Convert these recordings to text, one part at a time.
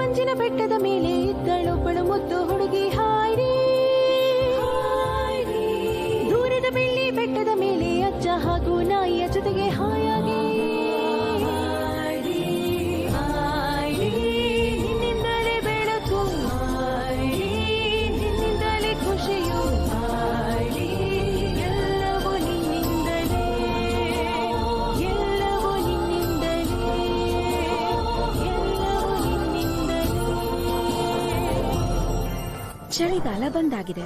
ಅಂಜಿನ ಬೆಟ್ಟದ ಮೇಲೆ ಇದ್ದಳೊಬ್ಬಳು ಮುದ್ದು ಹುಡುಗಿ ಹೈಡಿ. ದೂರದ ಬೆಳ್ಳಿ ಬೆಟ್ಟದ ಮೇಲೆ ಅಜ್ಜ ಹಾಗೂ ನಾಯಿಯ ಜೊತೆಗೆ ಹಾಯಾಗಿ. ನಿನ್ನಿಂದಲೇ ಬೆಳಕು, ನಿನ್ನಿಂದಲೇ ಖುಷಿಯು, ಎಲ್ಲವೂ ನಿನ್ನಿಂದಲೇ, ಎಲ್ಲವೂ ನಿನ್ನಿಂದಲೇ, ಎಲ್ಲವೂ ನಿನ್ನಿಂದಲೇ. ಚಳಿಗಾಲ ಬಂದಾಗಿದೆ.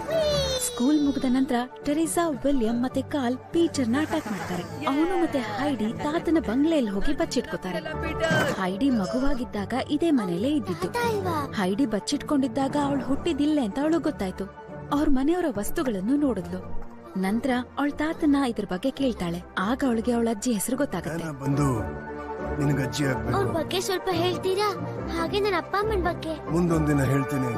ಸ್ಕೂಲ್ ಮುಗಿದ ನಂತರ ಟೆರೇಸಾ, ವಿಲಿಯಂ ಮತ್ತೆ ಕಾಲ್ ಪೀಟರ್ನ ಅಟ್ಯಾಕ್ ಮಾಡ್ತಾರೆ. ಅವನು ಮತ್ತೆ ಹೈಡಿ ತಾತನ ಬಂಗ್ಲೆಯಲ್ಲಿ ಹೋಗಿ ಬಚ್ಚಿಟ್ಕೋತಾರೆ. ಹೈಡಿ ಮಗುವಾಗಿದ್ದಾಗ ಇದೇ ಮನೇಲೇ ಇದ್ದಿದ್ದು. ಹೈಡಿ ಬಚ್ಚಿಟ್ಕೊಂಡಿದ್ದಾಗ ಅವಳು ಹುಟ್ಟಿದಿಲ್ಲ ಅಂತ ಅವಳು ಗೊತ್ತಾಯ್ತು. ಅವ್ರ ಮನೆಯವರ ವಸ್ತುಗಳನ್ನು ನೋಡಿದ್ಲು. ನಂತರ ಅವಳ ತಾತನ ಇದ್ರ ಬಗ್ಗೆ ಕೇಳ್ತಾಳೆ. ಆಗ ಅವಳಿಗೆ ಅವಳ ಅಜ್ಜಿ ಹೆಸರು ಗೊತ್ತಾಗುತ್ತೆ. ಅವ್ರ ಬಗ್ಗೆ ಸ್ವಲ್ಪ ಹೇಳ್ತೀರಾ? ಹಾಗೆ ನನ್ನ ಅಪ್ಪ ಅಮ್ಮನ ಬಗ್ಗೆ ಮುಂದೊಂದಿನ ಹೇಳ್ತೀನಿ.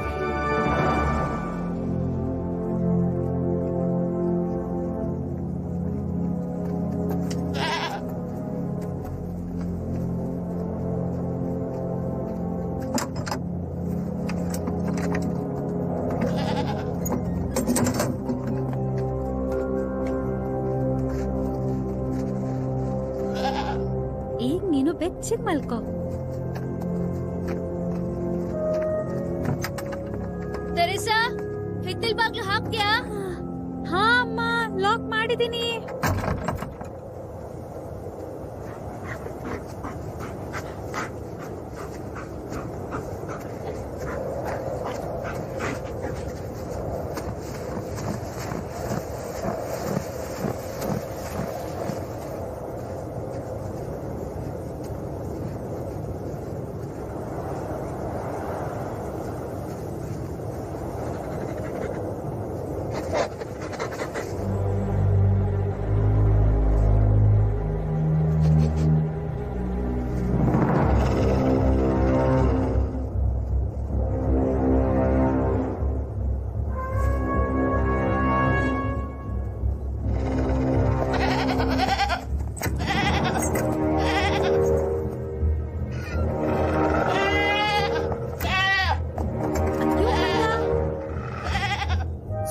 ಈಗ ನೀನು ಬೆಚ್ಚಿಗೆ ಮಲ್ಕೋ. ತೆರೇಸಾ, ಹಿತ್ತಲ್ ಬಾಗ್ಲು ಹಾಕ್ತ್ಯಾ? ಹಾ ಅಮ್ಮ, ಲಾಕ್ ಮಾಡಿದೀನಿ.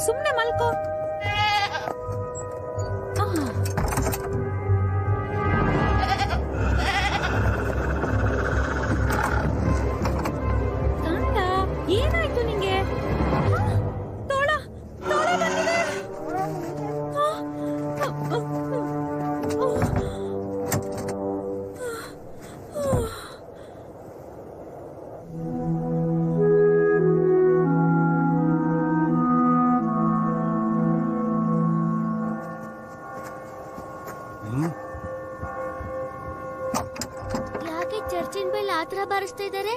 ಸುಮ್ನೆ ಮಲ್ಕೋ. ಕಾಂತ, ಏನಾಯ್ತು ನಿಂಗೆ? ತೋಳ ತೋಳ ಬಂದಿದೆ. ಯಾಕೆ ಚರ್ಚಿನ ಬೆಲ್ ಆತರ ಬಾರಿಸ್ತಾ ಇದಾರೆ?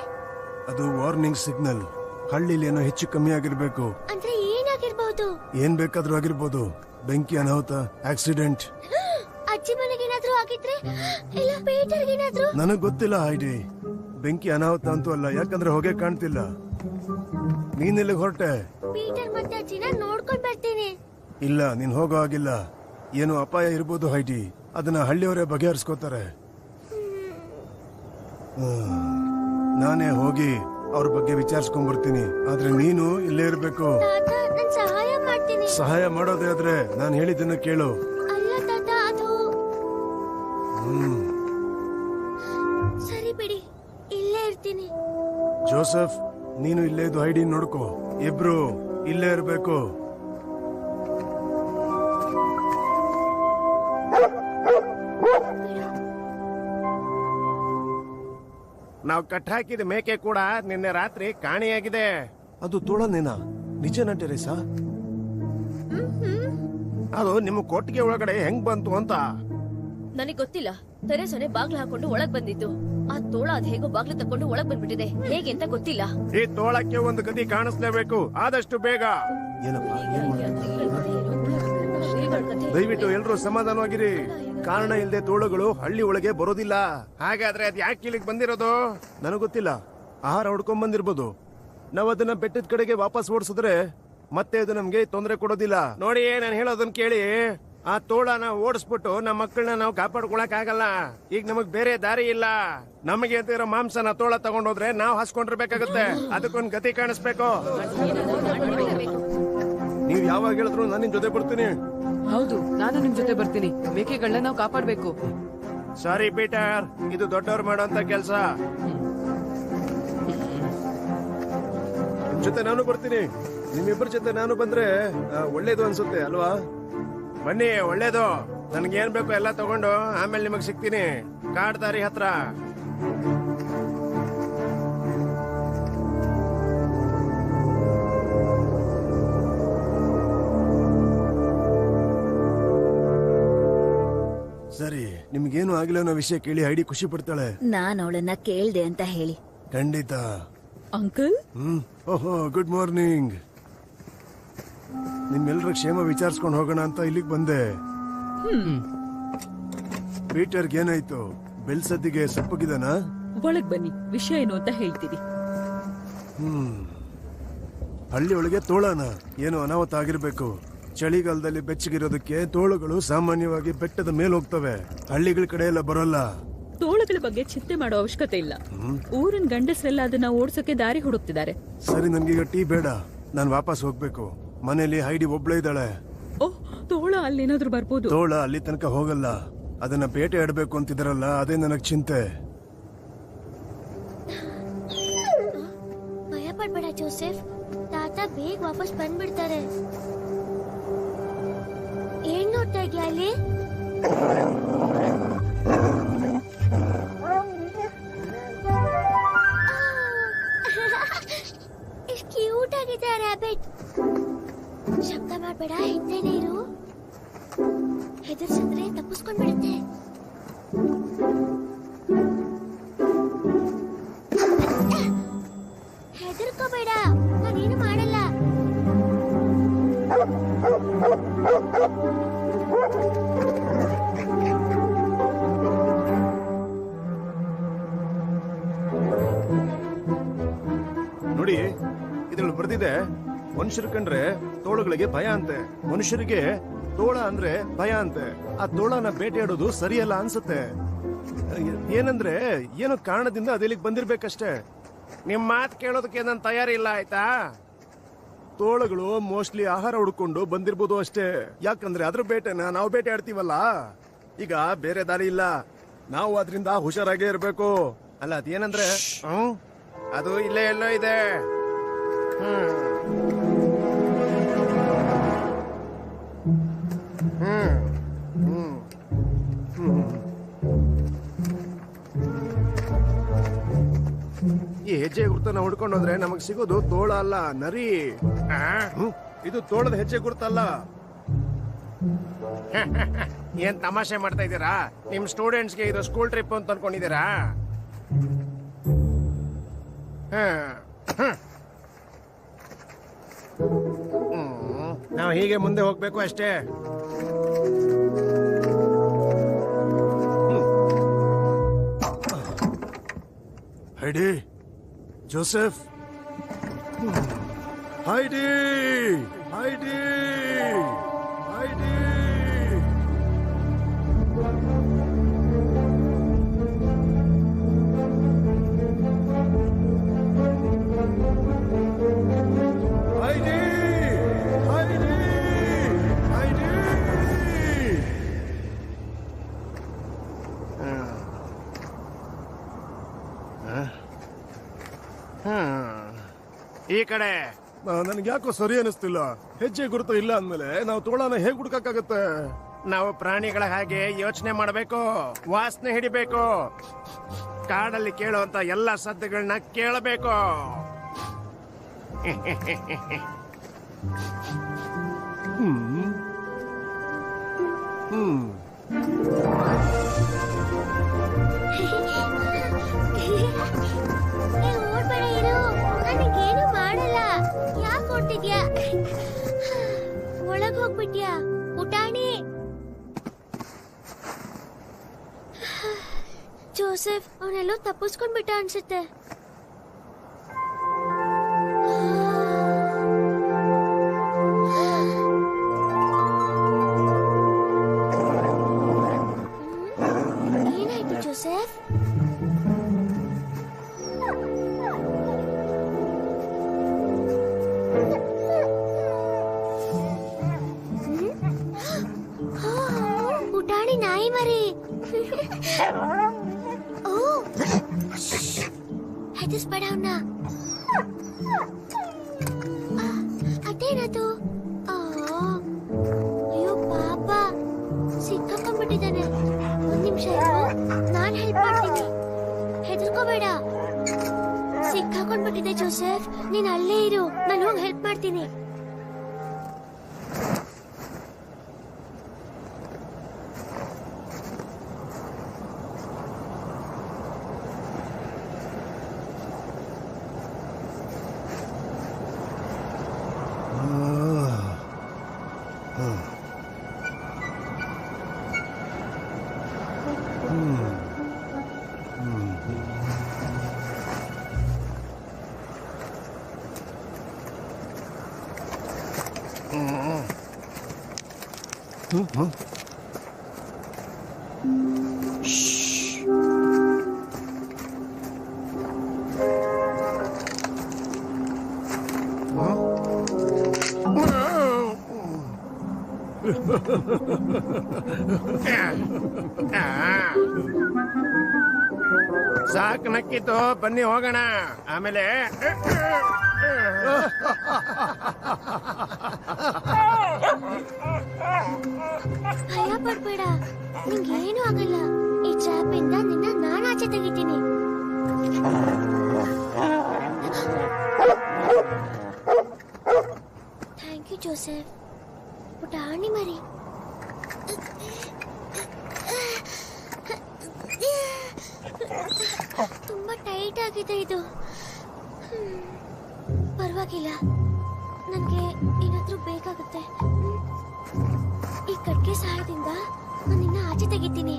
ಅದು ವಾರ್ನಿಂಗ್ ಸಿಗ್ನಲ್. ಹಳ್ಳಿಲಿ ಏನೋ ಹೆಚ್ಚು ಕಮ್ಮಿ ಆಗಿರ್ಬೇಕು. ಅಂದ್ರೆ ಏನಾಗಿರ್ಬಹುದು? ಏನ್ ಬೇಕಾದ್ರೂ ಆಗಿರ್ಬೋದು. ಬೆಂಕಿ, ಅನಾಹುತ, ಆಕ್ಸಿಡೆಂಟ್. ಅಜ್ಜಿ ಮನೆಗೇನಾದ್ರೂ ಆಗಿದ್ರೆ, ಇಲ್ಲ ಪೀಟರ್ಗೇನಾದ್ರೂ? ನನಗ್ ಗೊತ್ತಿಲ್ಲ ಹೈಡಿ. ಬೆಂಕಿ ಅನಾಹುತ ಅಂತೂ ಅಲ್ಲ, ಯಾಕಂದ್ರೆ ಹೊಗೆ ಕಾಣ್ತಿಲ್ಲ. ನೀನೆಲ್ಲಿಗೆ ಹೊರಟೆ? ಪೀಟರ್ ಮತ್ತೆ ಅಜ್ಜಿನ ನೋಡ್ಕೊಂಡ್ ಬರ್ತೀನಿ. ಇಲ್ಲ, ನೀನ್ ಹೋಗೋ ಆಗಿಲ್ಲ. ಏನು ಅಪಾಯ ಇರ್ಬೋದು ಹೈಡಿ. ಅದನ್ನ ಹಳ್ಳಿಯವರೇ ಬಗೆಹರಿಸ್ಕೋತಾರೆ. ನಾನೇ ಹೋಗಿ ಅವ್ರ ಬಗ್ಗೆ ವಿಚಾರಿಸ್ಕೊಂಡ್ ಬರ್ತೀನಿ. ಆದ್ರೆ ನೀನು ಇಲ್ಲೇ ಇರ್ಬೇಕು. ತಾತ, ನಾನ್ ಸಹಾಯ ಮಾಡ್ತೀನಿ. ಸಹಾಯ ಮಾಡೋದೇ ಆದ್ರೆ ನಾನು ಹೇಳಿದ್ದನ್ನ ಕೇಳು. ಅಲ್ಲ ತಾತ, ಅದು ಸರಿ ಬಿಡಿ, ಇಲ್ಲೇ ಇರ್ತೀನಿ. ಜೋಸೆಫ್, ನೀನು ಇಲ್ಲೇ ಇದ್ದು ಹೈಡಿ ನೋಡ್ಕೋ. ಇಬ್ರು ಇಲ್ಲೇ ಇರ್ಬೇಕು. ನಾವು ಕಟ್ ಹಾಕಿದ ಮೇಕೆ ಕೂಡ ನಿನ್ನೆ ರಾತ್ರಿ ಕಾಣೆಯಾಗಿದೆ. ಅದು ತೋಳನೇನಾ? ನಿಜನಾ ಟೆರೇಸಾ? ಅದು ನಿಮ್ಮ ಕೊಟ್ಟಿಗೆ ಒಳಗಡೆ ಹೆಂಗ್ ಬಂತು ಅಂತ ನನಗ್ ಗೊತ್ತಿಲ್ಲ. ತೆರೇಸನೆ ಬಾಗ್ಲು ಹಾಕೊಂಡು ಒಳಗ್ ಬಂದಿದ್ದು. ಆ ತೋಳ ಅದ್ ಹೇಗೋ ಬಾಗ್ಲು ತಕೊಂಡು ಒಳಗ್ ಬಂದ್ಬಿಟ್ಟಿದೆ. ಹೇಗೆ ಅಂತ ಗೊತ್ತಿಲ್ಲ. ಈ ತೋಳಕ್ಕೆ ಒಂದು ಗತಿ ಕಾಣಿಸ್ಲೇಬೇಕು, ಆದಷ್ಟು ಬೇಗ. ಏನಪ್ಪ? ದಯವಿಟ್ಟು ಎಲ್ರೂ ಸಮಾಧಾನವಾಗಿರಿ. ಕಾರಣ ಇಲ್ಲದೆ ತೋಳಗಳು ಹಳ್ಳಿ ಒಳಗೆ ಬರೋದಿಲ್ಲ. ಹಾಗಾದ್ರೆ ಅದ್ ಯಾಕೆ ಇಲ್ಲಿಗೆ ಬಂದಿರೋದು? ನನಗ್ ಗೊತ್ತಿಲ್ಲ. ಆಹಾರ ಹುಡ್ಕೊಂಡ್ ಬಂದಿರ್ಬೋದು. ನಾವ್ ಅದನ್ನ ಬೆಟ್ಟದ ಕಡೆಗೆ ವಾಪಸ್ ಓಡಿಸಿದ್ರೆ ಮತ್ತೆ ಅದು ನಮ್ಗೆ ತೊಂದರೆ ಕೊಡೋದಿಲ್ಲ. ನೋಡಿ, ನಾನು ಹೇಳೋದನ್ನ ಕೇಳಿ. ಆ ತೋಳನ ಓಡಿಸ್ಬಿಟ್ಟು ನಮ್ಮ ಮಕ್ಕಳನ್ನ ನಾವು ಕಾಪಾಡ್ಕೊಳಕ್ ಆಗಲ್ಲ. ಈಗ ನಮಗ್ ಬೇರೆ ದಾರಿ ಇಲ್ಲ. ನಮಗೆ ಅಂತ ಇರೋ ಮಾಂಸನ ತೋಳ ತಗೊಂಡೋದ್ರೆ ನಾವು ಹಾಸ್ಕೊಂಡಿರ್ಬೇಕಾಗತ್ತೆ. ಅದಕ್ಕೊಂದ್ ಗತಿ ಕಾಣಿಸ್ಬೇಕು. ನೀವ್ ಯಾವಾಗ ಹೇಳಿದ್ರು ನಾನು ನಿಮ್ ಜೊತೆ ಬರ್ತೀನಿ. ಹೌದು, ನಾನು ನಿಮ್ ಜೊತೆ ಬರ್ತೀನಿ. ಮೇಕೆಗಳನ್ನ ನಾವು ಕಾಪಾಡ್ಬೇಕು. ಸಾರಿ ಪೀಟರ್, ಇದು ದೊಡ್ಡವ್ರು ಮಾಡೋಂತ ಕೆಲ್ಸ. ನಿಮ್ ಜೊತೆ ನಾನು ಬರ್ತೀನಿ. ನಿಮ್ಮಿಬ್ಬರ ಜೊತೆ ನಾನು ಬಂದ್ರೆ ಒಳ್ಳೇದು ಅನ್ಸುತ್ತೆ ಅಲ್ವಾ? ಬನ್ನಿ, ಒಳ್ಳೇದು. ನನ್ಗೇನ್ ಬೇಕು ಎಲ್ಲ ತಗೊಂಡು ಆಮೇಲೆ ನಿಮಗ್ ಸಿಗ್ತೀನಿ ಕಾಡ್ ದಾರಿ ಹತ್ರ. ಸರಿ, ನಿಮ್ಗೇನು ಆಗಿಲ್ಲ ಅನ್ನೋ ವಿಷಯ ಕೇಳಿ ಐಡಿ ಖುಷಿ ಪಡ್ತಾಳೆ. ನಾನ್ ಅವಳನ್ನ ಕೇಳ್ದೆ ಅಂತ ಹೇಳಿ. ಖಂಡಿತ. ಅಂಕಲ್, ಓಹೋ, ಗುಡ್ ಮಾರ್ನಿಂಗ್. ನಿಮ್ಮೆಲ್ಲರ ಕ್ಷೇಮ ವಿಚಾರಿಸ್ಕೊಂಡು ಹೋಗೋಣ ಅಂತ ಇಲ್ಲಿಗೆ ಬಂದೆ. ಪೀಟರ್ಗೆ ಏನಾಯ್ತು? ಬೆಲ್ ಸದ್ದಿಗೆ ಸಪ್ಪಗಿದಾನ? ಒಳಗ್ ಬನ್ನಿ, ವಿಷಯ ಏನು ಅಂತ ಹೇಳ್ತೀವಿ. ಹಳ್ಳಿ ಒಳಗೆ ತೋಳನ ಏನೋ ಅನಾಹುತ ಆಗಿರ್ಬೇಕು. ಚಳಿಗಾಲದಲ್ಲಿ ಬೆಚ್ಚಗಿರೋದಕ್ಕೆ ತೋಳುಗಳು ಸಾಮಾನ್ಯವಾಗಿ ಬೆಟ್ಟದ ಮೇಲೆ ಹೋಗ್ತವೆ, ಹಳ್ಳಿಗಳ ಕಡೆ ಎಲ್ಲ ಬರೋಲ್ಲ. ತೋಳಗಳ ಬಗ್ಗೆ ಚಿಂತೆ ಮಾಡೋ ಅವಶ್ಯಕತೆ ಇಲ್ಲ. ಊರಿನ ಗಂಡಸರೆಲ್ಲ ಅದನ್ನ ಓಡ್ಸೋಕೆ ದಾರಿ ಹುಡುಕ್ತಿದ್ದಾರೆ. ಸರಿ, ನನ್ಗೀಗ ಟೀ ಬೇಡ, ನಾನು ವಾಪಸ್ ಹೋಗ್ಬೇಕು. ಮನೇಲಿ ಹೈಡಿ ಒಬ್ಳೇ ಇದ್ದಾಳೆ. ಓಹ್, ತೋಳ ಅಲ್ಲೇನಾದ್ರೂ ಬರ್ಬೋದು. ತೋಳ ಅಲ್ಲಿ ತನಕ ಹೋಗಲ್ಲ. ಅದನ್ನ ಬೇಟೆ ಆಡ್ಬೇಕು ಅಂತಿದ್ರಲ್ಲ, ಅದೇ ನನಗ್ ಚಿಂತೆ. ಭಯ ಪಡ್ಬೇಡ ಜೋಸೆಫ್, ತಾತ ಬೇಗ ವಾಪಸ್ ಬಂದ್ಬಿಡ್ತಾರೆ. ಏನ್ ನೋಡ್ತಾ ಇದ್ಯಾ ಅಲ್ಲಿ? ಎಷ್ಟು ಕ್ಯೂಟ್ ಆಗಿದೆ ರ್ಯಾಬಿಟ್. ಶಬ್ದ ಮಾಡ್ಬೇಡ, ಹಿಂದೆನೇ ಇರು. ಹೆದರ್ಸಿದ್ರೆ ತಪ್ಪಿಸ್ಕೊಂಡ್ಬಿಡುತ್ತೆ. ಹೆದರ್ಕೋಬೇಡ, ನಾನೇನು ಮಾಡಲ್ಲ. ನೋಡಿ, ಇದ್ರಲ್ಲಿ ಬರ್ದಿದೆ, ಮನುಷ್ಯರು ಕಂಡ್ರೆ ತೋಳುಗಳಿಗೆ ಭಯ ಅಂತೆ, ಮನುಷ್ಯರಿಗೆ ತೋಳ ಅಂದ್ರೆ ಭಯ ಅಂತೆ. ಆ ತೋಳನ ಬೇಟೆಯಾಡೋದು ಸರಿಯಲ್ಲ ಅನ್ಸುತ್ತೆ. ಏನಂದ್ರೆ ಏನೋ ಕಾರಣದಿಂದ ಅದಿಲ್ಲಿಗೆ ಬಂದಿರ್ಬೇಕಷ್ಟೇ. ನಿಮ್ ಮಾತ್ ಕೇಳೋದಕ್ಕೆ ನನ್ ತಯಾರಿಲ್ಲ, ಆಯ್ತಾ? ತೋಳಗಳು ಮೋಸ್ಟ್ಲಿ ಆಹಾರ ಹುಡ್ಕೊಂಡು ಬಂದಿರ್ಬೋದು ಅಷ್ಟೇ. ಯಾಕಂದ್ರೆ ಅದ್ರ ಬೇಟೆನ ನಾವು ಬೇಟೆ ಆಡ್ತೀವಲ್ಲ. ಈಗ ಬೇರೆ ದಾರಿ ಇಲ್ಲ, ನಾವು ಅದರಿಂದ ಹುಷಾರಾಗೇ ಇರ್ಬೇಕು. ಅಲ್ಲ, ಅದೇನಂದ್ರೆ ಅದು ಇಲ್ಲೇ ಎಲ್ಲೋ ಇದೆ. ಈ ಹೆಜ್ಜೆ ಗುರುತನ್ನ ಹುಡ್ಕೊಂಡು ಹೋದ್ರೆ ನಮಗ್ ಸಿಗೋದು ತೋಳ ಅಲ್ಲ, ನರಿ. ಇದು ತೋಳದ ಹೆಜ್ಜೆ ಗುರುತಲ್ಲ. ಏನ್ ತಮಾಷೆ ಮಾಡ್ತಾ ಇದ್ದೀರಾ? ನಿಮ್ ಸ್ಟೂಡೆಂಟ್ಸ್ಗೆ ಇದು ಸ್ಕೂಲ್ ಟ್ರಿಪ್ ಅಂತ ಅನ್ಕೊಂಡಿದ್ದೀರಾ? ನಾವು ಹೀಗೆ ಮುಂದೆ ಹೋಗ್ಬೇಕು ಅಷ್ಟೇ. ಹೈಡಿ, ಜೋಸೆಫ್, ಹೈಡಿ, ಹೈಡಿ, ಹೈಡಿ. ಹೈಡಿ, ಹೈಡಿ, ಹೈಡಿ. ಈ ಕಡೆ. ನನ್ಗೆ ಯಾಕೋ ಸರಿ ಅನಿಸ್ತಿಲ್ಲ. ಹೆಜ್ಜೆ ಗುರುತು ಇಲ್ಲ ಅಂದ್ಮೇಲೆ ನಾವು ತೋಳನ ಹೇಗ್ ಹುಡುಕಕ್ಕಾಗತ್ತೆ? ನಾವು ಪ್ರಾಣಿಗಳ ಹಾಗೆ ಯೋಚನೆ ಮಾಡಬೇಕು, ವಾಸನೆ ಹಿಡಿಬೇಕು, ಕಾಡಲ್ಲಿ ಕೇಳುವಂತ ಎಲ್ಲ ಸದ್ದುಗಳನ್ನ ಕೇಳಬೇಕು. ಓಡ್ಬೇಡ, ಇರು. ನನಗೇನು ಮಾಡಲ್ಲ. ಯಾಕೆ ಹೊರಟಿದ್ಯಾ? ಒಳಗ್ ಹೋಗ್ಬಿಟ್ಯಾ ಪುಟಾಣಿ? ಜೋಸೆಫ್ ಅವನೆಲ್ಲೋ ತಪ್ಪಿಸ್ಕೊಂಡ್ಬಿಟ್ಟ ಅನ್ಸುತ್ತೆ. ಜೋಸೆಫ್. ಪುಟಾಣಿ ನಾಯಿ ಮರಿ. ಓ ಹೆದರ್ಸ್ಬೇಡ ಅವನ್ನ. ಅದೇನದು? ಅಯ್ಯೋ ಪಾಪ, ಸಿಕ್ಕಾಕೊಂಡ್ಬಿಟ್ಟಿದ್ದಾನೆ. ಒಂದ್ ನಿಮಿಷ ಇರು, ನಾನ್ ಹೆಲ್ಪ್ ಮಾಡ್ತೀನಿ. ಹೆದರ್ಕೋಬೇಡ. ಸಿಕ್ಕಾಕೊಂಡ್ಬಿಟ್ಟಿದೆ ಜೋಸೆಫ್, ನೀನ್ ಅಲ್ಲೇ ಇರು, ನಾನು ಹೋಗಿ ಹೆಲ್ಪ್ ಮಾಡ್ತೀನಿ. ಸಾಕು ನಕ್ಕಿತ್ತು, ಬನ್ನಿ ಹೋಗೋಣ. ಆಮೇಲೆ ಭಯ ಪಡ್ಬೇಡ, ನಿಂಗೇನು ಆಗಲ್ಲ. ಈ ಚಾಪಿಂದ ನಿನ್ನ ನಾನು ಆಚೆ ತೆಗಿತೀನಿ. Thank you Joseph. ಪುಟಾಣಿ ಮರಿ. ತುಂಬಾ ಟೈಟ್ ಆಗಿದೆ ಇದು. ಪರವಾಗಿಲ್ಲ, ನನಗೆ ಏನಾದ್ರೂ ಬೇಕಾಗುತ್ತೆ. ಈ ಕಟ್ಗೆ ಸಹಾಯದಿಂದ ನಾನು ನಿನ್ನ ಆಚೆ ತೆಗಿತೀನಿ.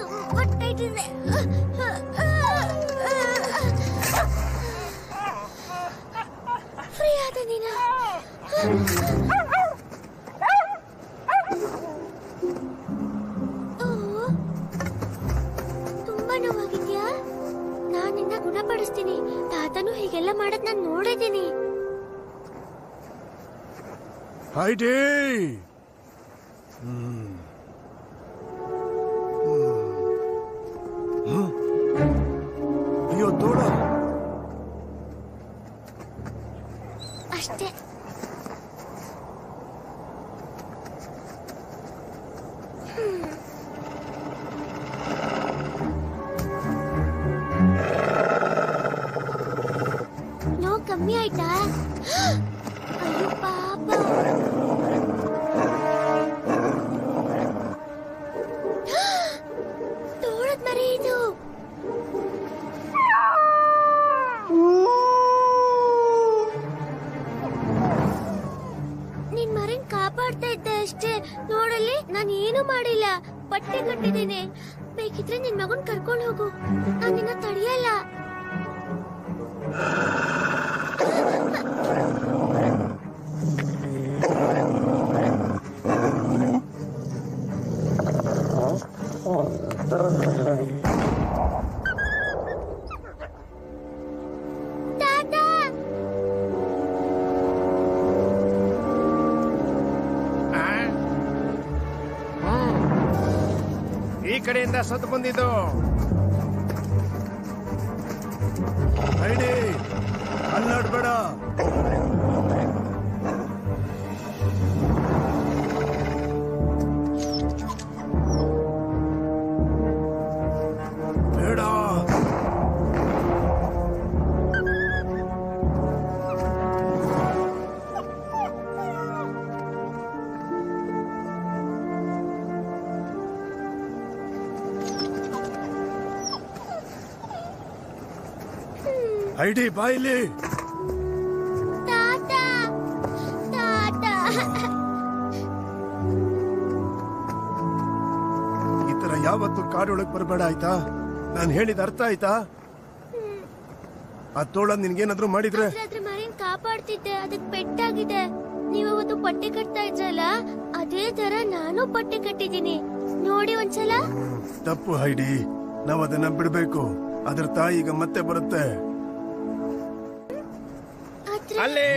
ತುಂಬಾ ಟೈಟ್ ಇದೆ. ಫ್ರೀ ಆದ ನೀನು. ತುಂಬಾ ನೋವಾಗಿದ್ಯಾ? ನಾನ್ ನಿನ್ನ ಗುಣಪಡಿಸ್ತೀನಿ. ತಾತನು ಹೀಗೆಲ್ಲ ಮಾಡದ್ ನಾನು ನೋಡಿದ್ದೀನಿ. ಹೈಡಿ, ಅಯ್ಯೋ ತೋಳ. ಅಷ್ಟೇ. ನೋ ಕಮ್ಮಿ ಆಯ್ತಾ? ಅಯ್ಯೋ ಪಾಪ. ತೋಳದ್ ಮರಿ ಇದು. ನಿನ್ ಮರಿನ್ ಕಾಪಾಡ್ತಾ ಇದ್ದೆ ಅಷ್ಟೇ. ನೋಡಲ್ಲಿ, ನಾನು ಏನು ಮಾಡಿಲ್ಲ. ಬಟ್ಟೆ ಕಟ್ಟಿದ್ದೀನಿ. ಬೇಕಿದ್ರೆ ನಿನ್ ಮಗನ್ ಕರ್ಕೊಂಡು ಹೋಗು, ನಾನು ನಿನ್ನ ತಡೆಯಲ್ಲ. ತಾತ, ಈ ಕಡೆಯಿಂದ ಸತ್ತು ಬಂದಿದ್ದು. ಹೈಡಿ, ಅಲ್ಲಾಡ್ಬೇಡ. ಬೇಡ. ಹೈಡಿ, ಬಾಯಿಲಿ. ತಾತ, ತಾತ. ಈ ತರ ಯಾವತ್ತು ಕಾಡೊಳಗ್ ಬರಬೇಡ, ಆಯ್ತಾ? ನಾನು ಹೇಳಿದ ಅರ್ಥ ಆಯ್ತಾ? ಆ ತೋಳ ನಿನ್ಗೇನಾದ್ರೂ ಮಾಡಿದ್ರೆ ಅದ್ರ ಮರಿನ್ ಕಾಪಾಡ್ತಿದ್ದೆ, ಅದಕ್ ಪೆಟ್ಟಾಗಿದೆ. ನೀವವತ್ತು ಪಟ್ಟೆ ಕಟ್ತಾ ಇದ್ರಲ್ಲ, ಅದೇ ತರ ನಾನು ಪಟ್ಟೆ ಕಟ್ಟಿದ್ದೀನಿ. ನೋಡಿ ಒಂದ್ಸಲ. ತಪ್ಪು ಹೈಡಿ, ನಾವ್ ಅದನ್ನ ಬಿಡ್ಬೇಕು. ಅದ್ರ ತಾಯಿ ಈಗ ಮತ್ತೆ ಬರುತ್ತೆ. ಆದ್ರೆ ಅಲ್ಲಿ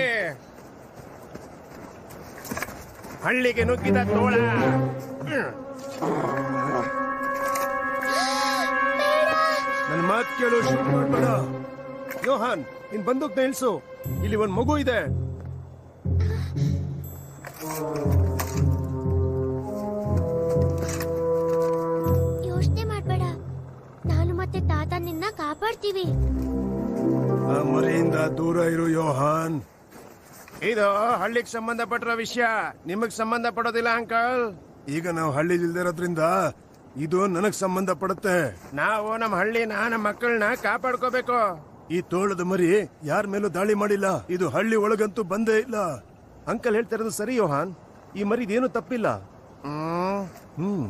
ಹಳ್ಳಿಗೆ ನುಗ್ಗಿದ ತೋಳ. ನನ್ ಮಾತ್ ಕೇಳು, ಶೂಟ್ ಮಾಡ್ಬೇಡ. ಯೋಹಾನ್, ನಿನ್ ಬಂದೂಕ್ ನಿಲ್ಸು. ಇಲ್ಲಿ ಒಂದ್ ಮಗು ಇದೆ. ಯೋಚನೆ ಮಾಡ್ಬೇಡ, ನಾನು ಮತ್ತೆ ತಾತ ನಿನ್ನ ಕಾಪಾಡ್ತೀವಿ. ಆ ಮರಿಯಿಂದ ದೂರ ಇರು ಯೋಹಾನ್. ಇದು ಹಳ್ಳಿಗೆ ಸಂಬಂಧಪಟ್ಟಿರೋ ವಿಷಯ, ನಿಮಗ್ ಸಂಬಂಧ ಪಡೋದಿಲ್ಲ ಅಂಕಲ್. ಈಗ ನಾವು ಹಳ್ಳಿ ಇಲ್ದಿರೋದ್ರಿಂದ ಇದು ನನಗ್ ಸಂಬಂಧ ಪಡುತ್ತೆ. ನಾವು ನಮ್ಮ ಹಳ್ಳಿನ, ನಮ್ಮ ಮಕ್ಕಳನ್ನ ಕಾಪಾಡ್ಕೋಬೇಕು. ಈ ತೋಳದ ಮರಿ ಯಾರ ಮೇಲೂ ದಾಳಿ ಮಾಡಿಲ್ಲ. ಇದು ಹಳ್ಳಿ ಒಳಗಂತೂ ಬಂದೇ ಇಲ್ಲ. ಅಂಕಲ್ ಹೇಳ್ತಾ ಇರೋದು ಸರಿ ಯೋಹಾನ್, ಈ ಮರಿದೇನು ತಪ್ಪಿಲ್ಲ. ಹ್ಮ್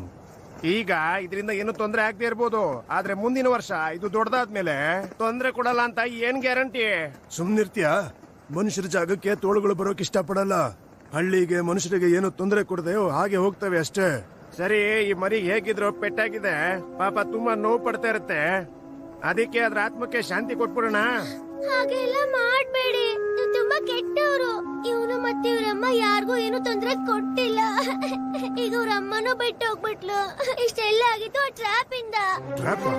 ಈಗ ಇದರಿಂದ ಏನು ತೊಂದರೆ ಆಗದೆ ಇರ್ಬೋದು, ಆದ್ರೆ ಮುಂದಿನ ವರ್ಷ ಇದು ದೊಡ್ಡದಾದ್ಮೇಲೆ ತೊಂದರೆ ಕೊಡಲ್ಲ ಅಂತ ಏನ್ ಗ್ಯಾರಂಟಿ? ಸುಮ್ನಿರ್ತೀಯ? ಮನುಷ್ಯರ ಜಾಗಕ್ಕೆ ತೋಳುಗಳು ಬರೋಕ್ ಇಷ್ಟಪಡಲ್ಲ. ಹಳ್ಳಿಗೆ ಮನುಷ್ಯರಿಗೆ ಏನು ತೊಂದರೆ ಕೊಡದೆ ಹಾಗೆ ಹೋಗ್ತವೆ ಅಷ್ಟೇ. ಸರಿ, ಈ ಮರಿ ಹೇಗಿದ್ರು ಪೆಟ್ಟಾಗಿದೆ, ಪಾಪ ತುಂಬಾ ನೋವು ಪಡ್ತಾ ಇರುತ್ತೆ. ಅದಕ್ಕೆ ಅದ್ರ ಆತ್ಮಕ್ಕೆ ಶಾಂತಿ ಕೊಟ್ಬಿಡೋಣ. ಹಾಗೆಲ್ಲ ಮಾಡ್ಬೇಡಿ, ನೀವು ತುಂಬಾ ಕೆಟ್ಟವರು. ಇವನು ಮತ್ತೆ ಇವ್ರಮ್ಮ ಯಾರಿಗೂ ಏನು ತೊಂದರೆ ಕೊಟ್ಟಿಲ್ಲ. ಈಗ ಇವ್ರ ಅಮ್ಮನೂ ಬಿಟ್ಟು ಹೋಗ್ಬಿಟ್ಲು. ಇಷ್ಟೆಲ್ಲ ಆಗಿದ್ದು ಆ ಟ್ರ್ಯಾಪ್ ಇಂದ. ಟ್ರ್ಯಾಪ್?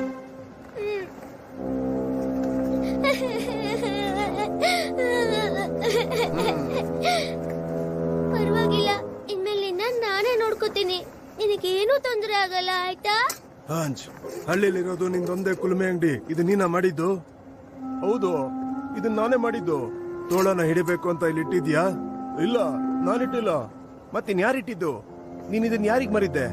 ಪರವಾಗಿಲ್ಲ, ಇನ್ಮೇಲಿಂದ ನಾನೇ ನೋಡ್ಕೋತೀನಿ. ನಿನಗೇನು ತೊಂದರೆ ಆಗಲ್ಲ, ಆಯ್ತಾ? ಹಾಂಜ್, ಹಳ್ಳಿಲಿರೋದು ನಿಂದೊಂದೇ ಕುಲುಮೆ ಅಂಗಡಿ. ಇದು ನೀನ ಮಾಡಿದ್ದು? ಹೌದು, ಇದನ್ನ ನಾನೇ ಮಾಡಿದ್ದು. ತೋಳನ ಹಿಡಿಬೇಕು ಅಂತ ಇಲ್ಲಿ ಇಟ್ಟಿದ್ಯಾ? ಇಲ್ಲ, ನಾನಿಟ್ಟಿಲ್ಲ. ಮತ್ತಿನ್ ಯಾರಿಟ್ಟಿದ್ದು? ನೀನ್ ಇದನ್ನ ಯಾರಿಗ್ ಮರಿದ್ದೆ?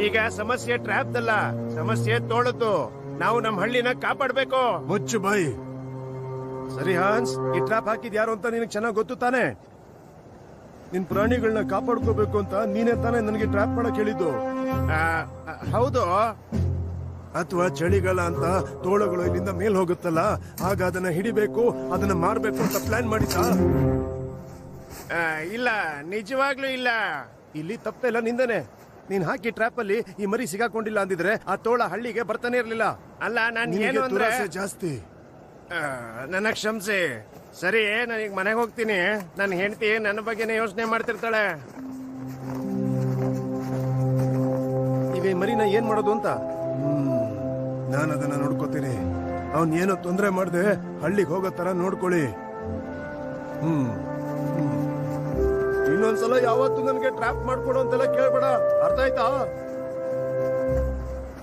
ಈಗ ಸಮಸ್ಯೆ ಟ್ರ್ಯಾಪ್ ಅಲ್ಲ, ಸಮಸ್ಯೆ ತೋಳದ್ದು. ನಾವು ನಮ್ಮ ಹಳ್ಳಿನ ಕಾಪಾಡ್ಬೇಕು. ಮುಚ್ಚು ಬಾಯಿ. ಸರಿ ಹಾನ್ಸ್, ಈ ಟ್ರ್ಯಾಪ್ ಹಾಕಿದ್ ಯಾರು ಅಂತ ನಿನಗೆ ಚೆನ್ನಾಗಿ ಗೊತ್ತು ತಾನೆ? ನಿನ್ ಪ್ರಾಣಿಗಳನ್ನ ಕಾಪಾಡ್ಕೋಬೇಕು ಅಂತ ನೀನೇ ತಾನೇ ನನಗೆ ಟ್ರ್ಯಾಪ್ ಮಾಡಕ್ ಹೇಳಿದ್ದು. ಹೌದು. ಅಥವಾ ಚಳಿಗಾಲ ಅಂತ ತೋಳಗಳು ಇಲ್ಲಿಂದ ಮೇಲ್ ಹೋಗುತ್ತಲ್ಲ, ಆಗ ಅದನ್ನ ಹಿಡಿಬೇಕು, ಅದನ್ನ ಮಾರ್ಬೇಕು ಅಂತ ಪ್ಲಾನ್ ಮಾಡಿದ್ದ? ಇಲ್ಲ, ನಿಜವಾಗ್ಲೂ ಇಲ್ಲ. ಇಲ್ಲಿ ತಪ್ಪೆಲ್ಲ ನಿಂದನೆ. ನೀನ್ ಹಾಕಿ ಟ್ರ್ಯಾಪ್ ಅಲ್ಲಿ ಈ ಮರಿ ಸಿಗಾಕೊಂಡಿಲ್ಲ ಅಂದಿದ್ರೆ ಆ ತೋಳ ಹಳ್ಳಿಗೆ ಬರ್ತಾನೆ ಇರ್ಲಿಲ್ಲ. ಅಲ್ಲ, ನಾನು ನಿನಗೆ ಏನು ಅಂದ್ರೆ ದುರಾಸೆ ಜಾಸ್ತಿ. ನನ್ನ ಕ್ಷಮಿಸಿ. ಸರಿ, ನಾನೀಗ ಮನೆಗೆ ಹೋಗ್ತೀನಿ. ನನ್ನ ಹೆಂಡತಿ ನನ್ನ ಬಗ್ಗೆನೇ ಯೋಚನೆ ಮಾಡ್ತಿರ್ತಾಳೆ. ಈಗ ಈ ಮರಿನ ಏನ್ ಮಾಡೋದು ಅಂತ ನಾನು ಅದನ್ನ ನೋಡ್ಕೋತೀನಿ. ಅವನ್ ಏನೋ ತೊಂದರೆ ಮಾಡ್ದೆ ಹಳ್ಳಿಗೆ ಹೋಗೋ ತರ ನೋಡ್ಕೊಳ್ಳಿ. ಇನ್ನೊಂದ್ಸಲ ಯಾವತ್ತೂ ನನಗೆ ಟ್ರ್ಯಾಪ್ ಮಾಡ್ಕೊಡು ಅಂತೆಲ್ಲ ಕೇಳ್ಬೇಡ, ಅರ್ಥ ಆಯ್ತಾ?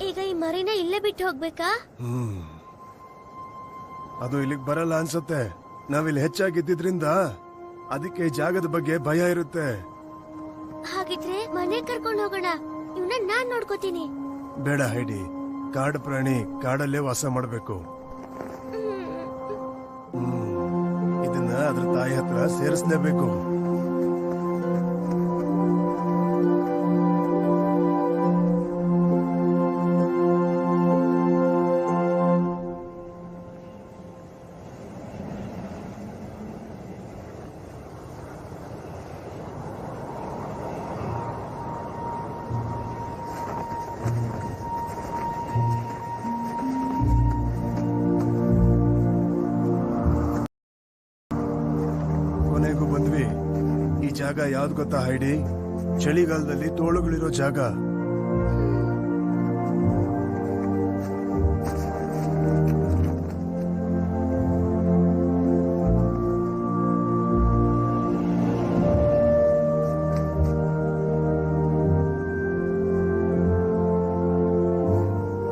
ಈಗ ಈ ಮರಿನ ಇಲ್ಲೇ ಬಿಟ್ಟು ಹೋಗ್ಬೇಕಾ? ಅದು ಇಲ್ಲಿಗೆ ಬರಲ್ಲ ಅನ್ಸುತ್ತೆ. ನಾವಿಲ್ಲಿ ಹೆಚ್ಚಾಗಿದ್ದಿದ್ರಿಂದ ಅದಕ್ಕೆ ಈ ಜಾಗದ ಬಗ್ಗೆ ಭಯ ಇರುತ್ತೆ. ಹಾಗಿದ್ರೆ ಮನೆ ಕರ್ಕೊಂಡು ಹೋಗೋಣ. ಇವನ್ನ ನಾನ್ ನೋಡ್ಕೋತೀನಿ. ಬೇಡ ಹೈಡಿ, ಕಾಡು ಪ್ರಾಣಿ ಕಾಡಲ್ಲೇ ವಾಸ ಮಾಡಬೇಕು. ಇದನ್ನ ಅದ್ರ ತಾಯಿ ಹತ್ರ ಸೇರಿಸಲೇಬೇಕು. ಕೊನೆಗೂ ಬಂದ್ವಿ. ಈ ಜಾಗ ಯಾವ್ದು ಗೊತ್ತಾ ಹೈಡಿ? ಚಳಿಗಾಲದಲ್ಲಿ ತೋಳುಗಳಿರೋ ಜಾಗ.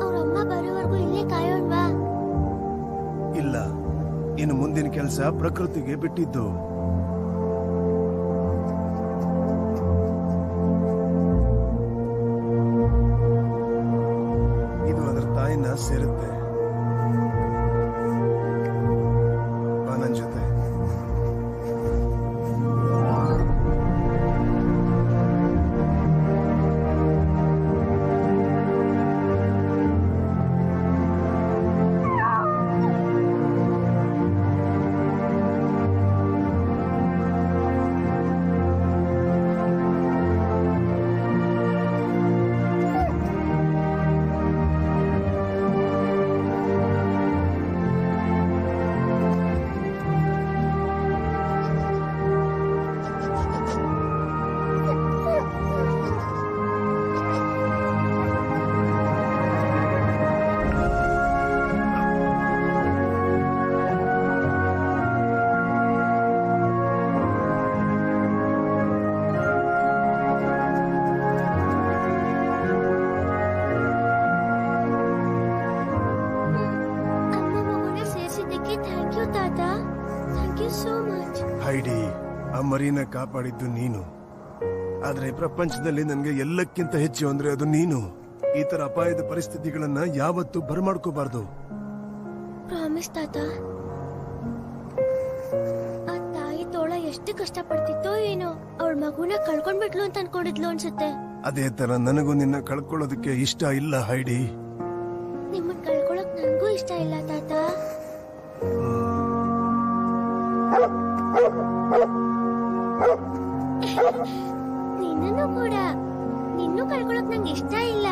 ಅವ್ರಮ್ಮ ಬರೋವರೆಗೂ ಇಲ್ಲೇ ಕಾಯೋಣ್ವಾ? ಇಲ್ಲ, ಇನ್ನು ಮುಂದಿನ ಕೆಲಸ ಪ್ರಕೃತಿಗೆ ಬಿಟ್ಟಿದ್ದು. ಇದು ಅದರ ತಾಯಿನ ಸೇರುತ್ತೆ. ಬಾ ನನ್ ಜೊತೆ. ಥ್ಯಾಂಕ್ ಯು ತಾತ, ಥ್ಯಾಂಕ್ ಯು ಸೋ ಮಚ್. ಹೈಡಿ, ಆ ಮರಿನ ಕಾಪಾಡಿದ್ದು ನೀನು. ಆದ್ರೆ ಪ್ರಪಂಚದಲ್ಲಿ ನನ್ಗೆ ಎಲ್ಲಕ್ಕಿಂತ ಹೆಚ್ಚು ಅಂದ್ರೆ ಅದು ನೀನು. ಈ ತರ ಅಪಾಯದ ಪರಿಸ್ಥಿತಿಗಳನ್ನ ಯಾವತ್ತೂ ಬರಮಾಡ್ಕೋಬಾರ್ದು. ಪ್ರಾಮಿಸ್ ತಾತ. ಆ ತಾಯಿ ತೋಳ ಎಷ್ಟು ಕಷ್ಟ ಪಡ್ತಿತ್ತೋ ಏನೋ, ಅವಳ ಮಗುನ ಕಳ್ಕೊಂಡ್ಬಿಟ್ಲು ಅಂತ ಅನ್ಕೊಂಡಿದ್ಲು ಅನ್ಸುತ್ತೆ. ಅದೇ ತರ ನನಗೂ ನಿನ್ನ ಕಳ್ಕೊಳ್ಳೋದಕ್ಕೆ ಇಷ್ಟ ಇಲ್ಲ ಹೈಡಿ. ನಿಮ್ಮನ್ ಕಳ್ಕೊಳಕ್ ನನ್ಗೂ ಇಷ್ಟ ಇಲ್ಲ ತಾತ. ನಿನ್ನನ್ನು ಕೂಡ. ನಿನ್ನೂ ಕಳ್ಕೊಳಕ್ ನಂಗೆ ಇಷ್ಟ ಇಲ್ಲ.